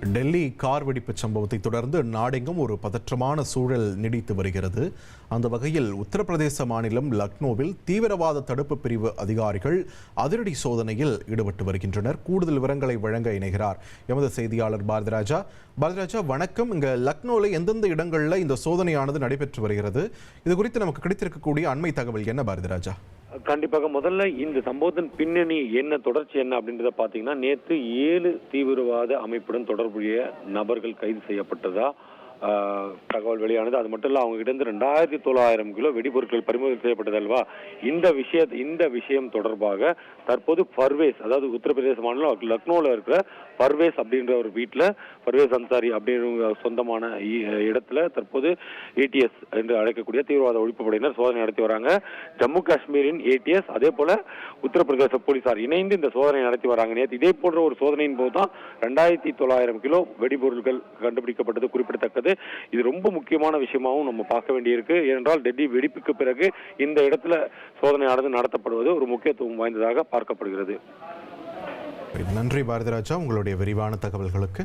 Delhi car வெடிப்பு சம்பவத்தை தொடர்ந்து நாடெங்கும் ஒரு பதற்றமான சூழல் நீடித்து வருகிறது. அந்த வகையில் உத்தரப்பிரதேச மாநிலம் லக்னோவில் தீவிரவாத தடுப்பு பிரிவு அதிகாரிகள் அதிரடி சோதனையில் ஈடுபட்டு வருகின்றனர். கூடுதல் விவரங்களை வழங்க இணைகிறார் எமது செய்தியாளர் பாரதிராஜா. வணக்கம். இங்க லக்னோவில் எந்தெந்த இடங்களில் இந்த சோதனையானது நடைபெற்று வருகிறது? இது குறித்து நமக்கு கிடைத்திருக்கக்கூடிய அண்மை தகவல் என்ன பாரதிராஜா? கண்டிப்பாக முதல்ல இந்த சம்பவத்தின் பின்னணி என்ன, தொடர்ச்சி என்ன அப்படின்றத பாத்தீங்கன்னா, நேற்று 7 தீவிரவாத அமைப்புடன் தொடர்புடைய நபர்கள் கைது செய்யப்பட்டதா தகவல் வெளியானது. அது மட்டும் இல்ல, அவங்க கிட்ட இருந்து 2900 கிலோ வெடிபொருட்கள் பறிமுதல் செய்யப்பட்டது அல்வா. இந்த விஷயம் தொடர்பாக தற்போது பர்வேஸ், அதாவது உத்தரப்பிரதேச மாநிலம் லக்னோவில் இருக்கிற பர்வேஸ் அப்படின்ற ஒரு வீட்டில், பர்வேஸ் அன்சாரி அப்படின்ற சொந்தமான இடத்துல தற்போது ATS என்று அழைக்கக்கூடிய தீவிரவாத ஒழிப்பு படையினர் சோதனை நடத்தி வராங்க. ஜம்மு காஷ்மீரின் ATS அதே போல உத்தரப்பிரதேச போலீசார் இணைந்து இந்த சோதனை நடத்தி வராங்க. நேற்று இதே போன்ற ஒரு சோதனையின் போது தான் 2900 கிலோ வெடிபொருட்கள் கண்டுபிடிக்கப்பட்டது குறிப்பிடத்தக்கது. இது ரொம்ப முக்கியமான விஷயமாகவும் நம்ம பார்க்க வேண்டியிருக்கு. ஏனென்றால் டெல்லி வெடிப்புக்கு பிறகு இந்த இடத்துல சோதனையானது நடத்தப்படுவது ஒரு முக்கியத்துவம் வாய்ந்ததாக பார்க்கப்படுகிறது. நன்றி பாரதிராஜா, உங்களுடைய விரிவான தகவல்களுக்கு.